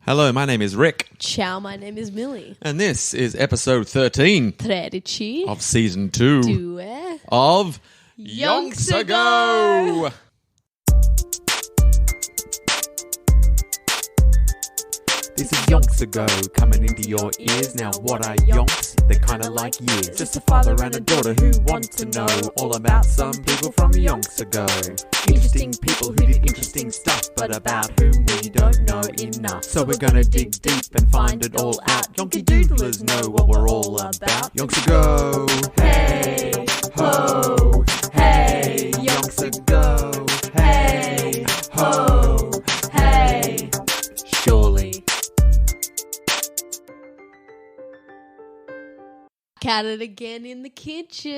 Hello, my name is Rick. Ciao, my name is Millie. And this is episode 13 13 of season 2 2 of Yonks Yonks Ago. This is Yonks Ago, coming into your ears. Now what are yonks? They're kinda like years. Just a father and a daughter who want to know all about some people from Yonks Ago. Interesting people who did interesting stuff, but about whom we don't know enough. So we're gonna dig deep and find it all out. Yonky doodlers know what we're all about. Yonks Ago, hey, ho, hey, Yonks Ago, hey, ho, hey, surely. At it again in the kitchen.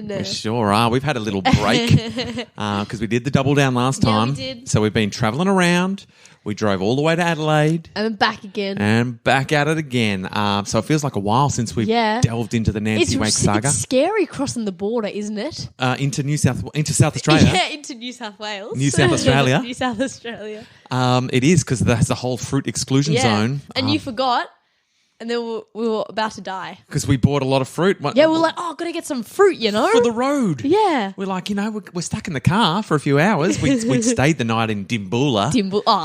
We sure are. We've had a little break because we did the double down last Yeah, we time. did. So we've been travelling around. We drove all the way to Adelaide. And I'm back again. And back at it again. So it feels like a while since we've delved into the Nancy Wake saga. It's scary crossing the border, isn't it? Into South Australia. Yeah, into New South Wales. New South Australia. New South Australia. It is because there's a whole fruit exclusion zone. And you forgot. And then we were about to die. Because we bought a lot of fruit. Yeah, we're like, gotta get some fruit, you know? For the road. Yeah. We're like, we're stuck in the car for a few hours. We'd stayed the night in Dimboola.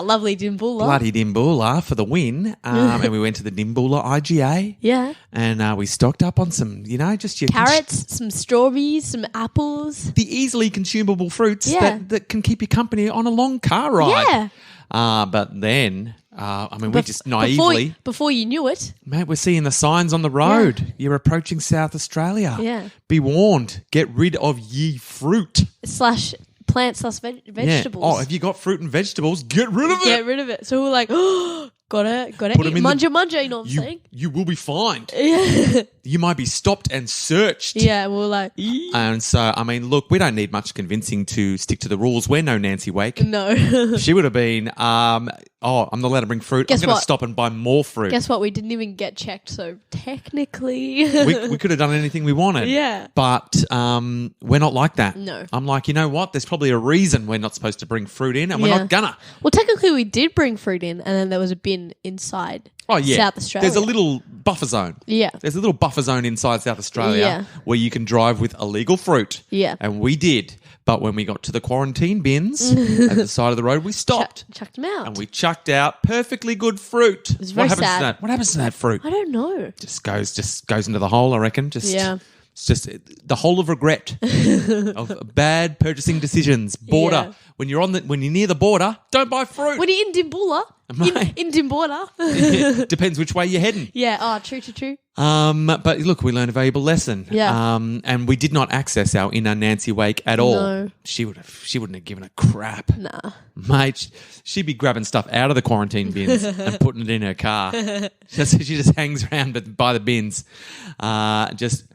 Lovely Dimboola. Bloody Dimboola for the win. And we went to the Dimboola IGA. Yeah. And we stocked up on some, just your... Carrots, some strawberries, some apples. The easily consumable fruits that can keep you company on a long car ride. Yeah. But then... we just naively... Before you knew it. Mate, we're seeing the signs on the road. Yeah. You're approaching South Australia. Yeah. Be warned. Get rid of ye fruit. / plants / vegetables. Yeah. Oh, if you got fruit and vegetables, get rid of it. Get rid of it. So we're like, got it. Manja, you know what I'm saying? You will be fined. Yeah. You might be stopped and searched. Yeah, we're like... And so, look, we don't need much convincing to stick to the rules. We're no Nancy Wake. No. She would have been, I'm not allowed to bring fruit. Guess I'm going to what? stop and buy more fruit. Guess what? We didn't even get checked, so technically... we could have done anything we wanted. Yeah. But we're not like that. No. I'm like, you know what? There's probably a reason we're not supposed to bring fruit in, and we're not gonna. Well, technically we did bring fruit in, and then there was a bin inside South Australia. There's a little buffer zone. Yeah. There's a little buffer zone inside South Australia where you can drive with illegal fruit. Yeah. And we did. But when we got to the quarantine bins at the side of the road, we stopped. Chucked them out. And we chucked out perfectly good fruit. It was very sad. What happens to that fruit? I don't know. Just goes into the hole, I reckon. It's just the hole of regret of bad purchasing decisions. Border. Yeah. When you're near the border, don't buy fruit. When you're in Dimboola. In Dimboola. It depends which way you're heading. Yeah. Oh, true. But look, we learned a valuable lesson. Yeah. And we did not access our inner Nancy Wake at all. No. She wouldn't have given a crap. Nah. Mate, she'd be grabbing stuff out of the quarantine bins and putting it in her car. She just hangs around by the bins, just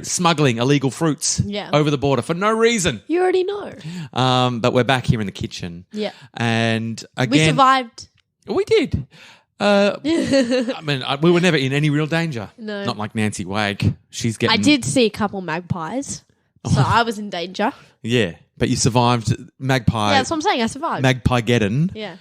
smuggling illegal fruits over the border for no reason. You already know. But we're back here in the kitchen. Yeah. And again... We survived. We did. We were never in any real danger. No. Not like Nancy Wake. She's getting... I did see a couple magpies, so I was in danger. Yeah, but you survived magpie... Yeah, that's what I'm saying. I survived. Magpie-geddon. Yeah.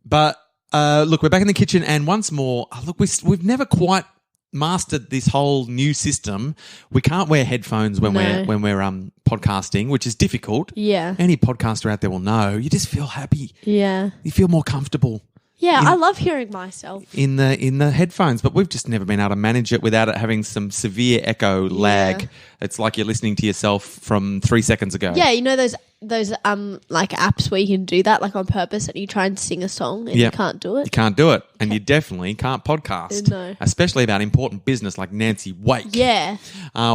But look, we're back in the kitchen, and once more, look, we've never quite mastered this whole new system. We can't wear headphones when we're podcasting, which is difficult. Yeah. Any podcaster out there will know. You just feel happy. Yeah. You feel more comfortable. Yeah, I love hearing myself in the headphones, but we've just never been able to manage it without it having some severe echo lag. It's like you're listening to yourself from 3 seconds ago. Yeah, you know those like apps where you can do that like on purpose, and you try and sing a song and you can't do it. You can't do it, and you definitely can't podcast. No. Especially about important business like Nancy Wake. Yeah.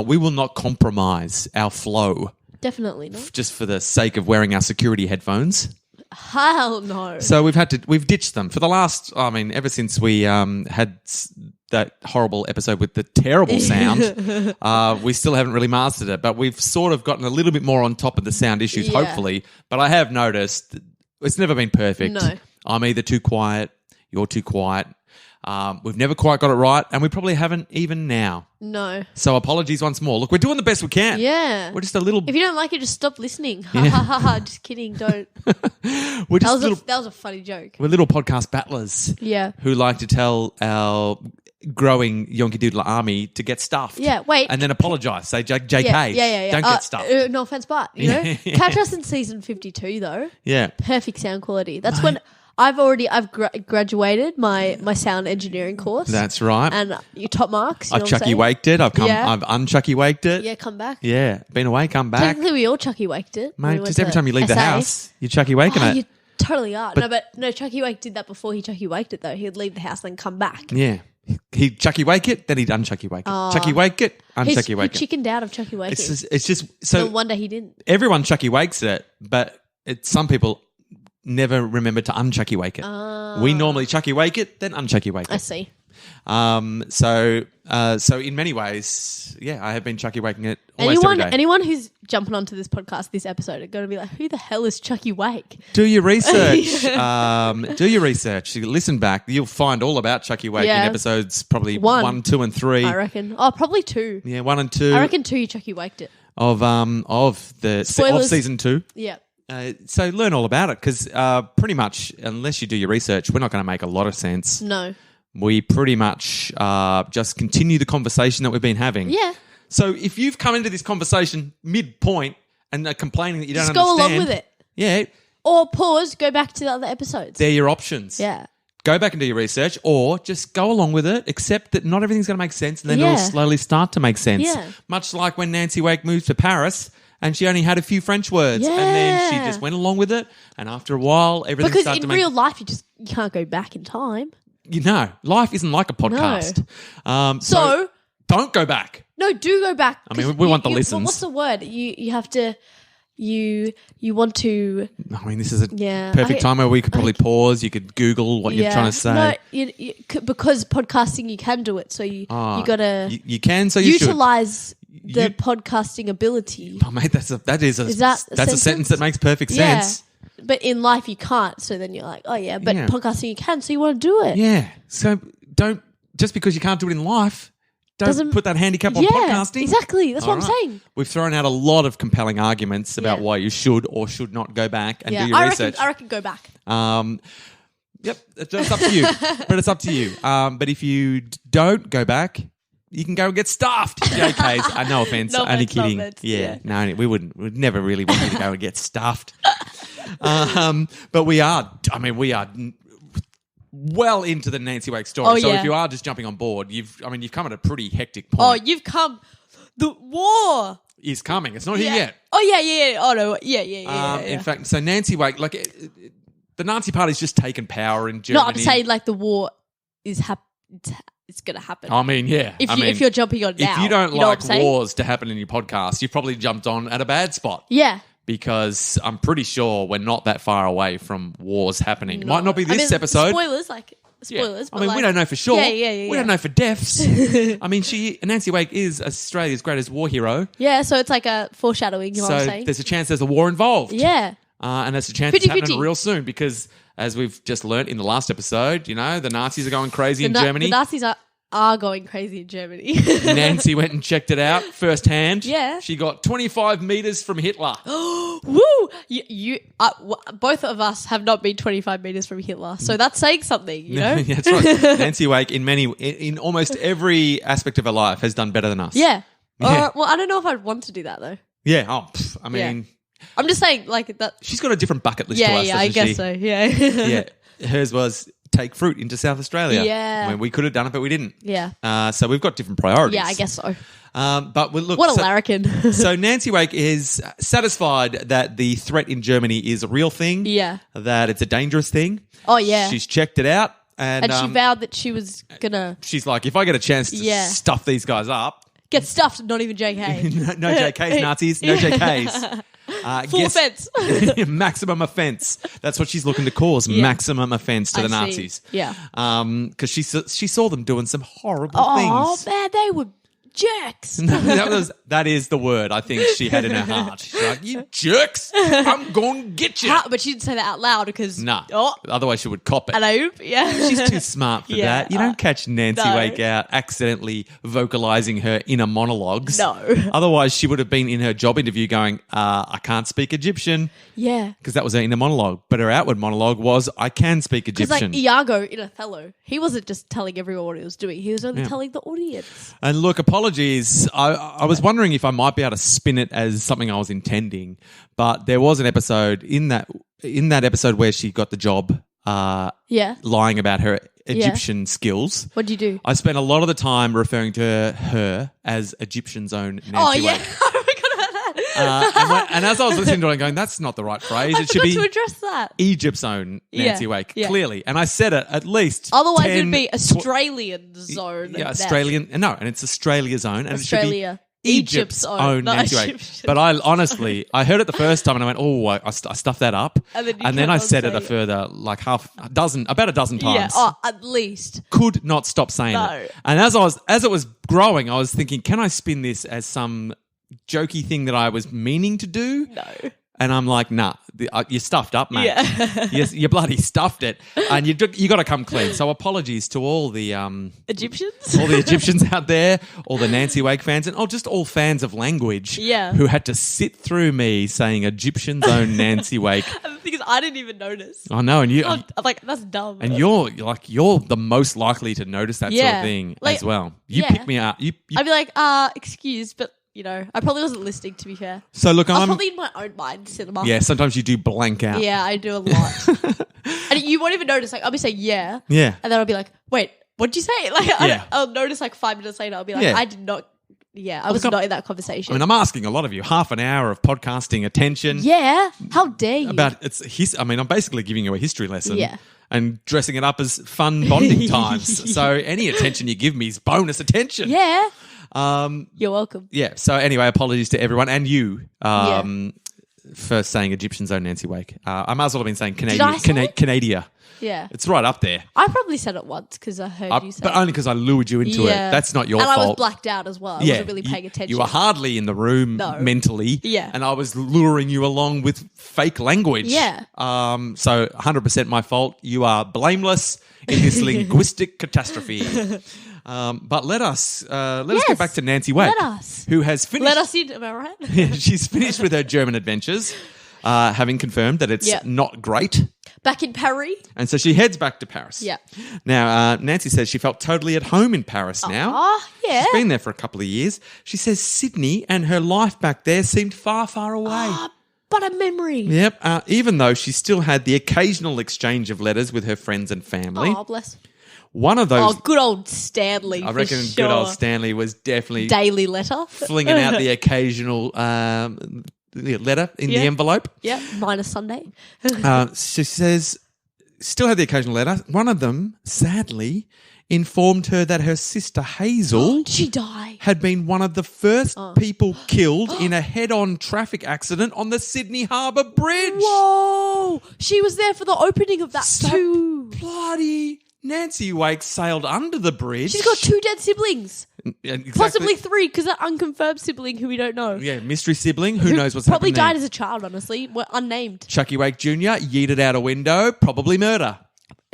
We will not compromise our flow. Definitely not. Just for the sake of wearing our security headphones. Hell no. So we've ditched them for the last, ever since we had that horrible episode with the terrible sound, we still haven't really mastered it, but we've sort of gotten a little bit more on top of the sound issues, hopefully. But I have noticed it's never been perfect. No. I'm either too quiet, You're too quiet. We've never quite got it right, and we probably haven't even now. No. So apologies once more. Look, we're doing the best we can. Yeah. We're just a little... If you don't like it, just stop listening. Ha ha ha ha. Just kidding. Don't. We're just That was a funny joke. We're little podcast battlers. Yeah. Who like to tell our growing Yonky Doodle army to get stuffed. Yeah, wait. And then apologise. Say JK. Yeah. Don't get stuffed. No offense, but, you know. Catch us in season 52, though. Yeah. Perfect sound quality. That's when I've graduated my sound engineering course. That's right. And you top marks. I've Chucky waked it. I've unchucky waked it. Yeah, come back. Yeah. Been away, come back. Technically, we all Chucky waked it. Mate, just every time you leave the house, you're Chucky waking it. You totally are. No, Chucky Wake did that before he Chucky waked it, though. He'd leave the house, then come back. Yeah. He'd Chucky wake it, then he'd unchucky wake it. Chucky wake it, unchucky wake it. He chickened out of Chucky wake it. It's just so. No wonder he didn't. Everyone Chucky wakes it, but some people never remember to unchucky wake it. We normally Chucky wake it, then unchucky wake it. I see. So in many ways, I have been Chucky waking it almost every day. Anyone who's jumping onto this podcast, this episode, are going to be like, who the hell is Chucky Wake? Do your research. Do your research. You listen back. You'll find all about Chucky Wake in episodes probably 1, 2, and 3. I reckon. Oh, probably 2. Yeah, 1 and 2. I reckon 2 you Chucky Waked it. Of season 2. Yeah. So learn all about it because pretty much, unless you do your research, we're not going to make a lot of sense. No. We pretty much just continue the conversation that we've been having. Yeah. So if you've come into this conversation midpoint and are complaining that you don't understand... understand... go along with it. Yeah. Or pause, go back to the other episodes. They're your options. Yeah. Go back and do your research or just go along with it, accept that not everything's going to make sense and then it'll slowly start to make sense. Yeah. Much like when Nancy Wake moved to Paris... and she only had a few French words. And then she just went along with it. And after a while, everything started to make... Because in real life, you can't go back in time. You know, life isn't like a podcast. No. So don't go back. No, do go back. I mean, we want the listens. What's the word? You have to... You want to... I mean, this is a perfect time where we could probably pause. You could Google what you're trying to say. No, because podcasting, you can do it. So you got to... You can, so you should. Utilise the podcasting ability. Oh, mate, that's a sentence that makes perfect sense. But in life, you can't. So then you're like, but podcasting you can, so you want to do it. Yeah. So don't... Just because you can't do it in life... Don't put that handicap on podcasting. Exactly. That's what I'm saying. We've thrown out a lot of compelling arguments about why you should or should not go back and do your research. I reckon go back. Yep, it's up to you. But it's up to you. But if you don't go back, you can go and get stuffed. JKs. No offense. Only kidding. No, we wouldn't. We'd never really want you to go and get stuffed. But we are. I mean, we are well into the Nancy Wake story. So if you are just jumping on board, you've come at a pretty hectic point. Oh, you've come. The war is coming. It's not here yet. Oh yeah. Oh no. Yeah. In fact, so Nancy Wake, the Nazi Party's just taken power in Germany. No, I'm saying the war is it's going to happen. I mean, yeah. If you're jumping on now, if you don't like wars to happen in your podcast, you've probably jumped on at a bad spot. Yeah. Because I'm pretty sure we're not that far away from wars happening. No. Might not be this episode. Spoilers. Yeah. I mean, we don't know for sure. Yeah. We don't know for deaths. I mean, Nancy Wake is Australia's greatest war hero. Yeah, so it's like a foreshadowing, you know what I'm saying? There's a chance there's a war involved. Yeah. And there's a chance it's happening real soon because, as we've just learnt in the last episode, the Nazis are going crazy in Germany. The Nazis are going crazy in Germany. Nancy went and checked it out firsthand. Yeah. She got 25 metres from Hitler. Woo! Both of us have not been 25 metres from Hitler, so that's saying something, you know? Yeah, that's right. Nancy Wake, in almost every aspect of her life, has done better than us. Yeah. Well, I don't know if I'd want to do that, though. Yeah. I mean... I'm just saying, that... She's got a different bucket list to us, I guess so, yeah. Yeah. Hers was... take fruit into South Australia. Yeah. I mean, we could have done it, but we didn't. Yeah. So we've got different priorities. Yeah, I guess so. But look, what a larrikin. So Nancy Wake is satisfied that the threat in Germany is a real thing. Yeah. That it's a dangerous thing. Oh, yeah. She's checked it out. And she vowed that she was going to... She's like, if I get a chance to stuff these guys up... Get stuffed, not even JK. No JKs, Nazis. No JKs. Full offence. Maximum offence. That's what she's looking to cause. Maximum offence to the Nazis. Yeah. Because she saw them doing some horrible things. Oh, man, they were jerks. That is the word I think she had in her heart. She's like, you jerks, I'm going to get you. But she didn't say that out loud because... Nah, Oh, otherwise she would cop it. and I hope, yeah. She's too smart for Yeah. that. You don't catch Nancy No. Wake out accidentally vocalising her inner monologues. No. Otherwise, she would have been in her job interview going, I can't speak Egyptian, Yeah. because that was her inner monologue. But her outward monologue was, I can speak Because like Egyptian. Iago in Othello, he wasn't just telling everyone what he was doing. He was only telling the audience. And look, apologies. I was wondering if I might be able to spin it as something I was intending, but there was an episode in that episode where she got the job Yeah. lying about her Egyptian skills. What'd you do? I spent a lot of the time referring to her as Egyptian's own Nancy Oh, yeah. Wake. I forgot about that. And as I was listening to it, I'm going, that's not the right phrase. I It should forgot to be address that. Egypt's own Nancy Yeah, Wake, yeah. clearly. And I said it at least Otherwise, 10, it'd be Australian zone. Yeah, and Australian. No, and it's Australia's own. And Australia. it should be Egypt's own not Nancy Wake. Egyptian. But I honestly, I heard it the first time and I went, oh, I stuffed that up. And then you And then kept I on said it a saying it. further, like about a dozen times. Yeah. Oh, at least. Could not stop saying No. it. And as it was growing, I was thinking, can I spin this as some jokey thing that I was meaning to do? No. And I'm like, nah, you stuffed up, mate. Yeah. you bloody stuffed it, and you got to come clean. So apologies to all the Egyptians? all the Egyptians out there, all the Nancy Wake fans, and just all fans of language, Yeah. who had to sit through me saying Egyptian's own Nancy Wake. And the thing is, I didn't even notice. I know, and you. I'm like, that's dumb. And you're the most likely to notice that sort Yeah. of thing Like, as well. You yeah. pick me up. I'd be like, excuse, but, I probably wasn't listening, to be fair. So look, I was I'm probably in my own mind, cinema. yeah. Sometimes you do blank out. Yeah, I do a lot. And you won't even notice. Like, I'll be saying, yeah. Yeah. And then I'll be like, wait, what did you say? Like, Yeah. I'll notice like 5 minutes later, I'll be like, Yeah. I did not. Yeah, I was not in that conversation. I mean, I'm asking a lot of you. Half an hour of podcasting attention. yeah. How dare you? I'm basically giving you a history lesson. Yeah. And dressing it up as fun bonding times. So any attention you give me is bonus attention. Yeah. You're welcome. Yeah. So anyway, apologies to everyone and you for saying Egyptian's own Nancy Wake. I might as well have been saying I say it? Canada. Yeah. It's right up there. I probably said it once because I heard you say But it. only because I lured you into it. That's not your and fault. I was blacked out as well. I wasn't really paying attention. You were hardly in the room No. mentally. Yeah. And I was luring you along with fake language. Yeah. So 100% my fault. You are blameless in this linguistic catastrophe. But let us get back to Nancy Wake. Let us. Who has finished. Let us in, am I right? She's finished with her German adventures, having confirmed that it's Yep. not great. Back in Paris. And so she heads back to Paris. Yeah. Now, Nancy says she felt totally at home in Paris now. Oh, yeah. She's been there for a couple of years. She says Sydney and her life back there seemed far, far away. But a memory. Yep. Even though she still had the occasional exchange of letters with her friends and family. Oh, bless. One of those, Oh, good old Stanley. I reckon for good old sure. Stanley was definitely Daily letter. flinging out the occasional letter in the envelope. Yeah, minus Sunday. She says, still had the occasional letter. One of them, sadly, informed her that her sister Hazel Did she die? had been one of the first people killed in a head-on traffic accident on the Sydney Harbour Bridge. Whoa! She was there for the opening of that So too. bloody Nancy Wake sailed under the bridge. She's got 2 dead siblings. Exactly. Possibly 3, because that unconfirmed sibling who we don't know. Yeah, mystery sibling. Who knows what's Probably happened there. died as a child, honestly. We're unnamed. Chucky Wake Jr. yeeted out a window. Probably murder.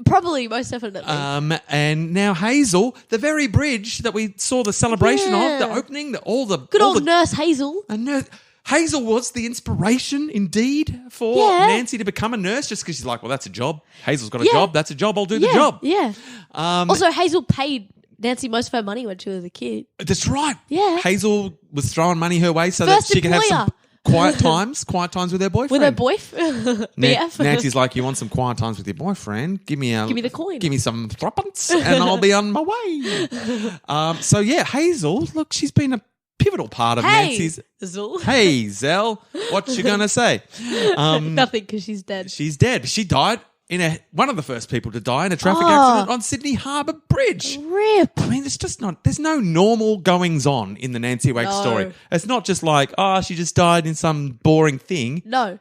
Probably, most definitely. And now Hazel, the very bridge that we saw the celebration Yeah. of, the opening, Good old Nurse Hazel. Hazel was the inspiration, indeed, for Nancy to become a nurse just because she's like, well, that's a job. Hazel's got a job. That's a job. I'll do the job. Yeah. Also, Hazel paid Nancy most of her money when she was a kid. That's right. Yeah. Hazel was throwing money her way so First that she could have employer. some quiet times with her boyfriend. With her boyfriend. BF. Nancy's like, you want some quiet times with your boyfriend? Give me the coin. Give me some threepence and I'll be on my way. So yeah, Hazel, look, she's been a pivotal part of Nancy's. Zul. Hey, Zell, what you gonna say? Nothing, because she's dead. She's dead. She died in one of the first people to die in a traffic accident on Sydney Harbour Bridge. Rip. I mean, it's just not. There's no normal goings on in the Nancy Wake story. It's not just like, she just died in some boring thing. No.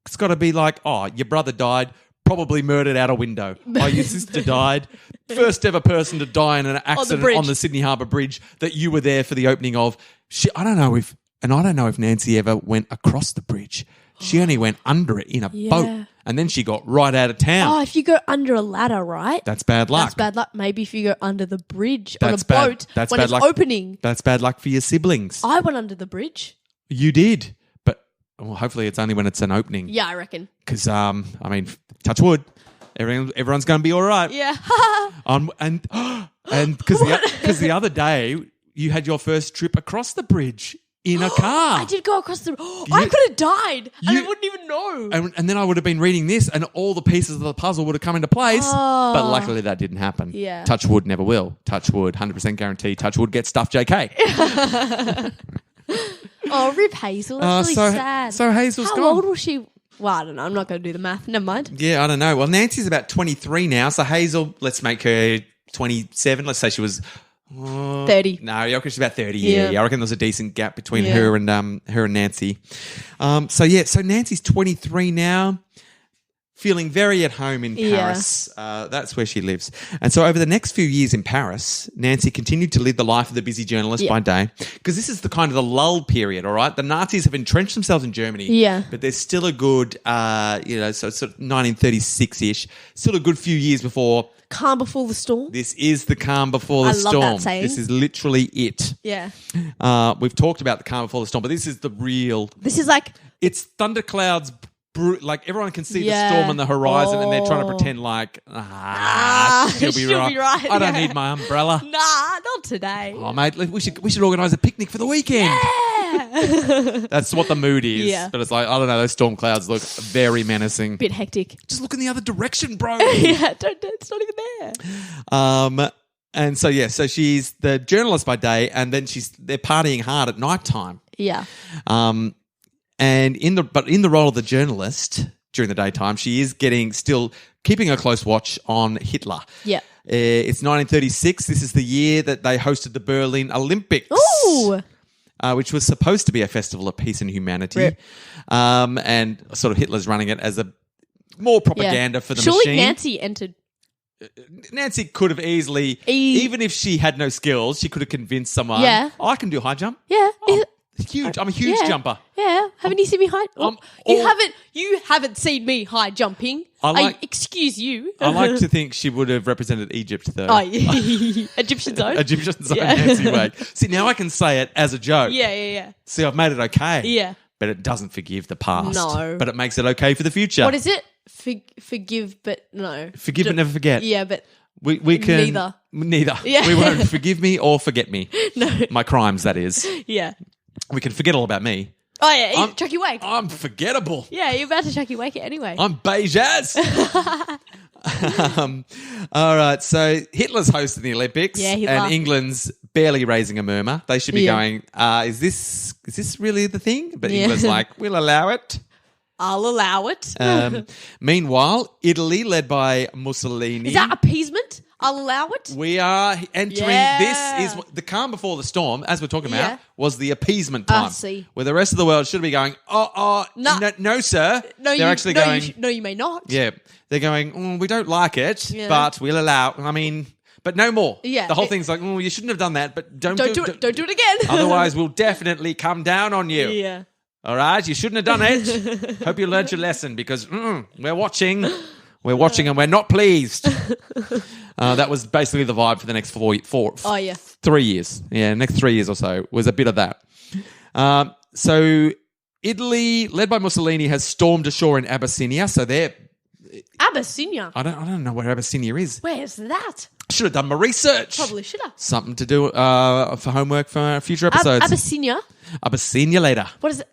It's got to be like, your brother died. probably murdered out a window. Oh, your sister died. First ever person to die in an accident on the Sydney Harbour Bridge that you were there for the opening of. I don't know if Nancy ever went across the bridge. She only went under it in a boat, and then she got right out of town. Oh, if you go under a ladder, right? That's bad luck. That's bad luck. Maybe if you go under the bridge on a boat when it's opening. That's bad luck for your siblings. I went under the bridge. You did, but hopefully it's only when it's an opening. Yeah, I reckon. Because, touch wood. Everyone's going to be all right. Yeah. And because the other day you had your first trip across the bridge in a car. I did go across the... I could have died and I wouldn't even know. And then I would have been reading this and all the pieces of the puzzle would have come into place. Oh. But luckily that didn't happen. Yeah. Touch wood, never will. Touch wood, 100% guarantee. Touch wood, get stuffed, JK. Oh, rip Hazel. That's really sad. So Hazel's gone. How old was she? Well, I don't know. I'm not going to do the math. Never mind. Yeah, I don't know. Well, Nancy's about 23 now. So Hazel, let's make her 27. Let's say she was... 30. No, I reckon she's about 30. Yeah. I reckon there's a decent gap between her and Nancy. So Nancy's 23 now, feeling very at home in Paris. That's where she lives. And so over the next few years in Paris, Nancy continued to live the life of the busy journalist by day, because this is the kind of the lull period, all right? The Nazis have entrenched themselves in Germany, but there's still a good, so it's sort of 1936-ish, still a good few years before... Calm before the storm. This is the calm before the storm. I love that saying. This is literally it. Yeah. We've talked about the calm before the storm, but this is the real... This is like... It's thunderclouds... Like everyone can see the storm on the horizon and they're trying to pretend like, she'll be right. I don't need my umbrella. Nah, not today. Oh, mate, we should organise a picnic for the weekend. Yeah. That's what the mood is. Yeah. But it's like, I don't know, those storm clouds look very menacing. Bit hectic. Just look in the other direction, bro. It's not even there. And so she's the journalist by day, and then they're partying hard at night time. Yeah. And in the role of the journalist during the daytime, she is still keeping a close watch on Hitler. Yeah. It's 1936. This is the year that they hosted the Berlin Olympics. Ooh. Which was supposed to be a festival of peace and humanity. And sort of Hitler's running it as a more propaganda for the machine. Surely Nancy entered. Nancy could have easily, even if she had no skills, she could have convinced someone, I can do high jump. Yeah. Huge. I'm a huge jumper. Yeah. Haven't you seen me high? You haven't seen me high jumping. Excuse you. I like to think she would have represented Egypt though. Oh, yeah. Egyptian zone. Egyptian zone, Nancy Wade. See, now I can say it as a joke. Yeah. See, I've made it okay. Yeah. But it doesn't forgive the past. No. But it makes it okay for the future. What is it? Forgive, but no. Forgive but never forget. Yeah, but we can... Neither. Yeah. We won't forgive me or forget me. No. My crimes, that is. Yeah. We can forget all about me. Oh, yeah. Chucky Wake. I'm forgettable. Yeah, you're about to Chucky Wake it anyway. I'm beige as. All right. So Hitler's hosting the Olympics. Yeah, Hitler. And England's barely raising a murmur. They should be going, is this really the thing? But England's like, we'll allow it. I'll allow it. Meanwhile, Italy, led by Mussolini. Is that appeasement? I'll allow it. We are entering. This is the calm before the storm, as we're talking about, was the appeasement time. See. Where the rest of the world should be going, no, sir. No, they're actually going, no, you may not. Yeah. They're going, we don't like it, but we'll allow. But no more. Yeah. The whole thing's like, you shouldn't have done that, but don't do it. Don't do it again. Otherwise, we'll definitely come down on you. Yeah. All right, you shouldn't have done it. Hope you learned your lesson because we're watching. We're watching and we're not pleased. That was basically the vibe for the next 3 years. Yeah, next 3 years or so was a bit of that. So Italy, led by Mussolini, has stormed ashore in Abyssinia. So they're... Abyssinia? I don't know where Abyssinia is. Where's that? Should have done my research. Probably should have. Something to do for homework for future episodes. Abyssinia? Abyssinia later. What is it?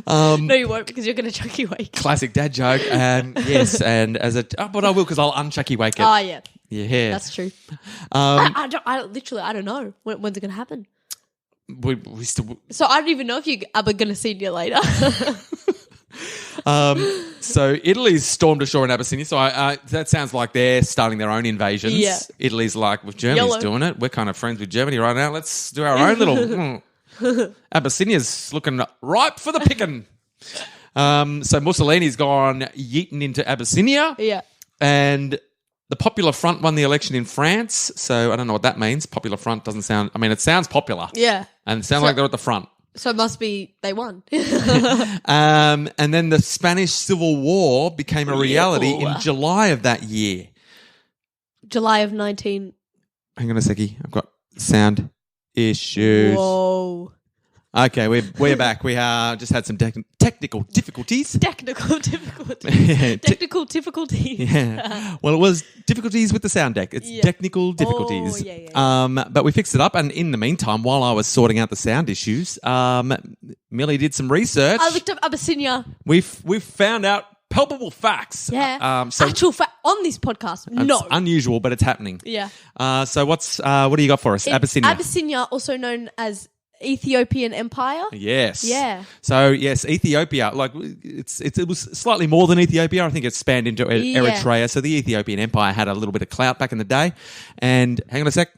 No, you won't because you're going to Chucky Wake. Classic dad joke. Yes, and but I will because I'll unchucky wake it. Oh, yeah. Yeah. That's true. I don't know. When's it going to happen? We still... So I don't even know if you're ever going to see you later. So Italy's stormed ashore in Abyssinia. So that sounds like they're starting their own invasions. Yeah. Italy's like, well, Germany's doing it. We're kind of friends with Germany right now. Let's do our own little... Abyssinia's looking ripe for the picking. So Mussolini's gone yeeting into Abyssinia. Yeah. And the Popular Front won the election in France. So I don't know what that means. Popular Front doesn't sound... I mean, it sounds popular. Yeah. And it sounds like they're at the front. So it must be they won. And then the Spanish Civil War became a reality in July of that year. July of 19... Hang on a seckie. I've got sound issues. Whoa. Okay, we're back. We just had some technical difficulties. Technical difficulties. Yeah. Well, it was difficulties with the sound deck. It's technical difficulties. But we fixed it up, and in the meantime, while I was sorting out the sound issues, Millie did some research. I looked up Abyssinia. We've found out palpable facts. Yeah. So actual fact on this podcast. No. It's unusual, but it's happening. Yeah. So what do you got for us? Abyssinia. Abyssinia, also known as Ethiopian Empire. Yes. Yeah. So yes, Ethiopia. Like it was slightly more than Ethiopia. I think it spanned into Eritrea. So the Ethiopian Empire had a little bit of clout back in the day. And hang on a sec.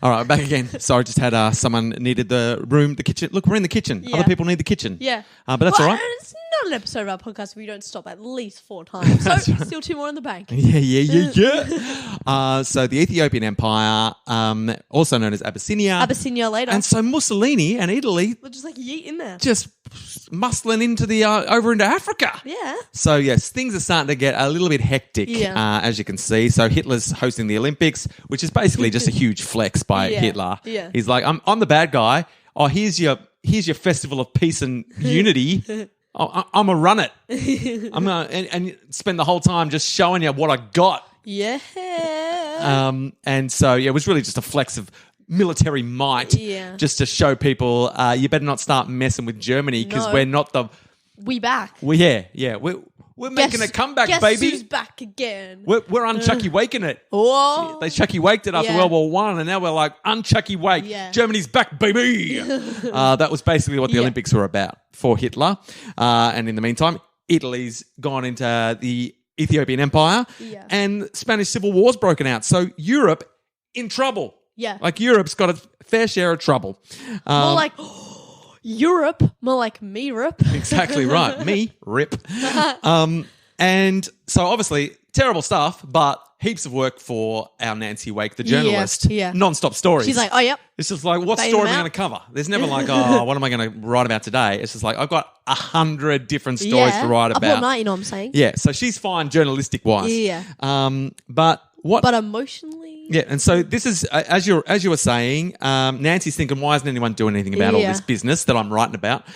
All right, back again. Sorry, just had someone needed the room, the kitchen. Look, we're in the kitchen. Yeah. Other people need the kitchen. Yeah. But that's all right. It's not an episode of our podcast if we don't stop at least 4 times. So still 2 more in the bank. Yeah. So the Ethiopian Empire, also known as Abyssinia. Later. And so Mussolini and Italy we're just like yeet in there. just muscling into the over into Africa. Yeah. So yes, things are starting to get a little bit hectic, as you can see. So Hitler's hosting the Olympics, which is basically just a huge flex by Hitler. Yeah. He's like, I'm the bad guy. Oh, here's your festival of peace and unity. I'm gonna run it. I'm gonna and spend the whole time just showing you what I got. Yeah. And so it was really just a flex of military might, just to show people you better not start messing with Germany because we're not the. We back. We're making a comeback, guess baby. Who's back again? We're unchucky waking it. Whoa. They chucky waked it after World War One, and now we're like unchucky wake. Yeah. Germany's back, baby. That was basically what the Olympics were about for Hitler. And in the meantime, Italy's gone into the Ethiopian Empire, and Spanish Civil War's broken out. So Europe in trouble. Yeah. Like Europe's got a fair share of trouble. More like Europe, more like me-rip. Exactly right. Me, rip. And so obviously terrible stuff, but heaps of work for our Nancy Wake, the journalist. Yeah. Non-stop stories. She's like, oh, yep. It's just like, what story am I going to cover? There's never like, oh, what am I going to write about today? It's just like, I've got 100 different stories to write about. Up all night, you know what I'm saying? Yeah, so she's fine journalistic-wise. Yeah. But emotionally... Yeah, and so this is, as you were saying, Nancy's thinking, why isn't anyone doing anything about all this business that I'm writing about?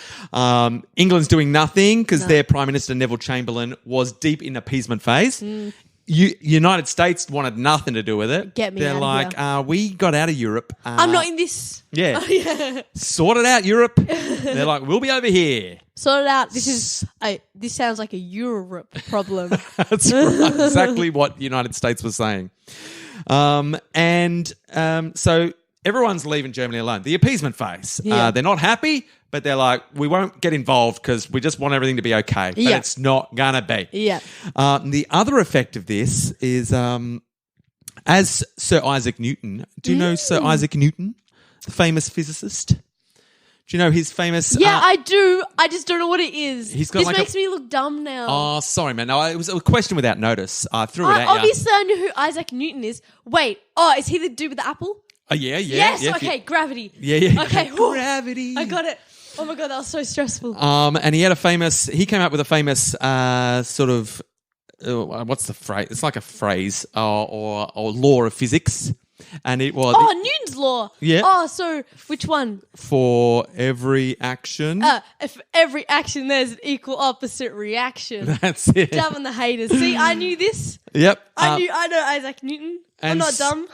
England's doing nothing because their Prime Minister, Neville Chamberlain, was deep in appeasement phase. United States wanted nothing to do with it. Get me They're out like, of here. We got out of Europe. I'm not in this. Yeah. Sort it out, Europe. They're like, we'll be over here. Sort it out. This sounds like a Europe problem. That's right. Exactly what the United States was saying. So everyone's leaving Germany alone. The appeasement phase. They're not happy, but they're like, we won't get involved because we just want everything to be okay. But it's not going to be. Yeah. The other effect of this is, as Sir Isaac Newton, do you know Sir Isaac Newton, the famous physicist? Do you know his famous... Yeah, I do. I just don't know what it is. This makes me look dumb now. Oh, sorry, man. No, it was a question without notice. I threw it at you. Obviously, I know who Isaac Newton is. Wait. Oh, is he the dude with the apple? Oh, yeah. Yes, yeah, okay, gravity. Yeah. Okay. Gravity. I got it. Oh, my God, that was so stressful. And he came up with a famous sort of... what's the phrase? It's like a phrase or law of physics. And it was... Oh, Newton's law. Yeah. Oh, so which one? For every action... if every action, there's an equal opposite reaction. That's it. Dumb on the haters. See, I knew this. Yep. I know Isaac Newton. I'm not dumb.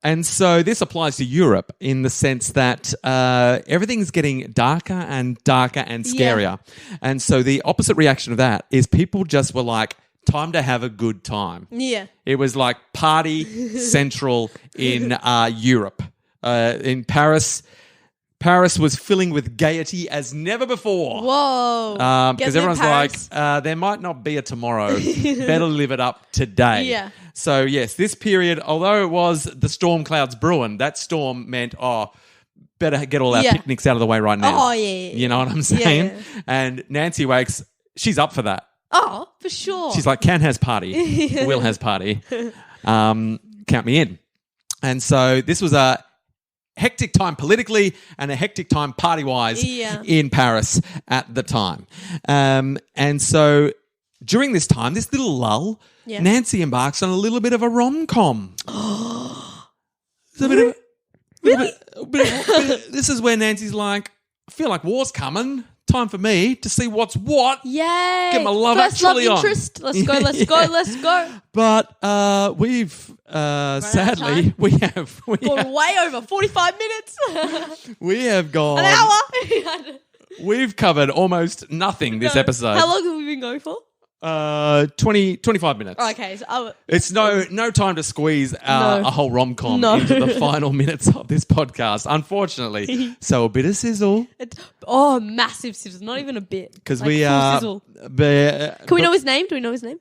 And so this applies to Europe in the sense that everything's getting darker and darker and scarier. Yeah. And so the opposite reaction of that is people just were like, time to have a good time. Yeah. It was like party central in Europe. In Paris. Paris was filling with gaiety as never before. Whoa. Because everyone's like, there might not be a tomorrow. Better live it up today. Yeah. So, yes, this period, although it was the storm clouds brewing, that storm meant, better get all our picnics out of the way right now. Oh, yeah. You know what I'm saying? Yeah. And Nancy Wake's she's up for that. Oh, for sure. She's like, Can has party. Will has party. Count me in. And so this was a hectic time politically and a hectic time party-wise in Paris at the time. And so during this time, this little lull, Nancy embarks on a little bit of a rom-com. This is where Nancy's like, I feel like war's coming. Time for me to see what's what. Yay. Get my love First actually love on. interest. Let's go, let's go, let's go. But we've sadly we have gone way over 45 minutes. we have gone an hour. We've covered almost nothing this episode. How long have we been going for? 25 minutes. Okay, so it's no time to squeeze a whole rom-com into the final minutes of this podcast, unfortunately. So a bit of sizzle. Massive sizzle, not even a bit. Because like we are... Can we know his name? Do we know his name?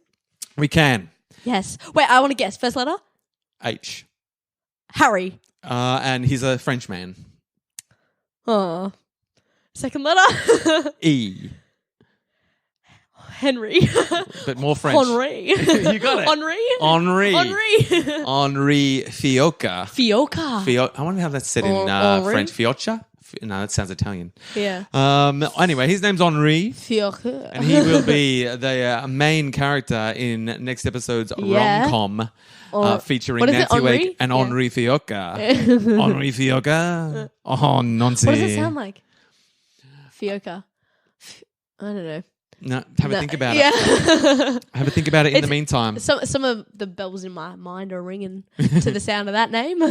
We can. Yes. Wait, I want to guess. First letter? H. Harry. And he's a French man. Oh. Second letter? E. Henry. But more French. Henri. You got it. Henri. Henri Fioca. I wonder how that's said in French. Fiocca? No, that sounds Italian. Yeah. Anyway, his name's Henri. Fioca. And he will be the main character in next episode's rom-com featuring Nancy Wake and Henri Fioca. Henri Fioca. Oh, nonsense. What does it sound like? Fioca. I don't know. No, have a think about it. Have a think about it in the meantime. Some of the bells in my mind are ringing to the sound of that name.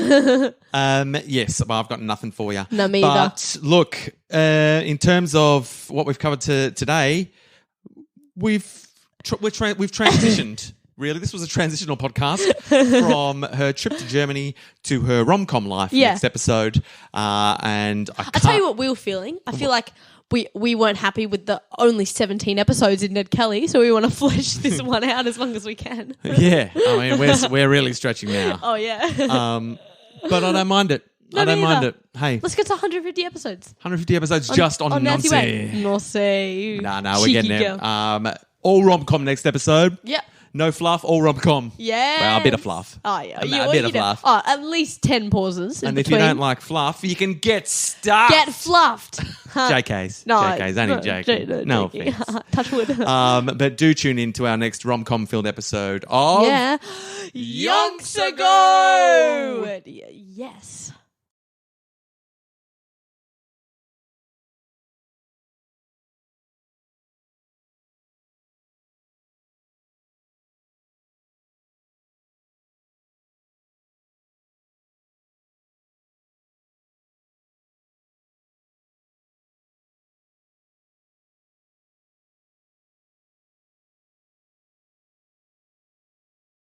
Yes, well, I've got nothing for you. No, me either. But look, in terms of what we've covered today, we've transitioned. Really, this was a transitional podcast from her trip to Germany to her rom-com life next episode. And I'll tell you what we were feeling. I feel like we weren't happy with the only 17 episodes in Ned Kelly, so we want to flesh this one out as long as we can. Yeah, I mean, we're really stretching now. Oh, yeah. But I don't mind it. I don't mind it. Hey. Let's get to 150 episodes. 150 episodes just on Nancy. Nancy. No, we're getting there. All rom-com next episode. Yep. No fluff, all rom-com. Yeah. Well, a bit of fluff. Oh, yeah. A bit of fluff. Oh, at least 10 pauses. And if you don't like fluff, you can get stuffed. Get fluffed. JKs. No. JKs. Only joking. No offense. Touch wood. But do tune in to our next rom-com filled episode of... Yonks Ago! Yes.